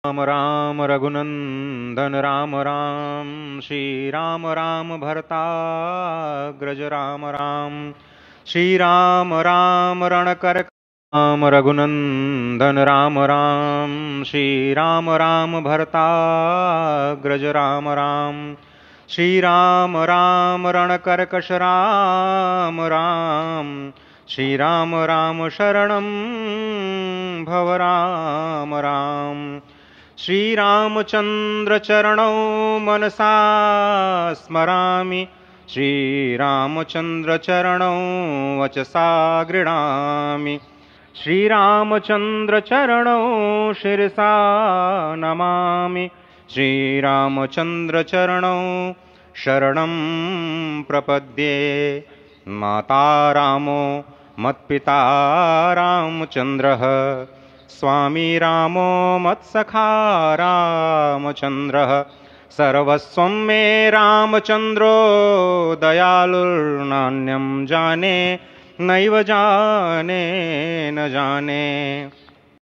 राम राम रघुनंदन राम राम श्री राम राम भरताग्रज राम राम श्री राम राम रणकर राम रघुनंदन राम राम श्री राम राम भरताग्रज राम राम श्री राम राम रणकर्कश राम राम श्री राम राम शरणं भव राम राम श्रीरामचंद्र चरणौ मनसा स्मरामि श्रीरामचंद्र चरणौ वचसा गृह्णामि श्रीरामचंद्र चरणौ शिरसा नमामि श्रीरामचंद्र चरणौ शरणं प्रपद्ये माता रामो मत्पिता रामचंद्रः स्वामी रामो मत्सखा रामचंद्रः सर्वस्वं मे रामचंद्रो दयालुर्नान्यं जाने नैव जाने न जाने।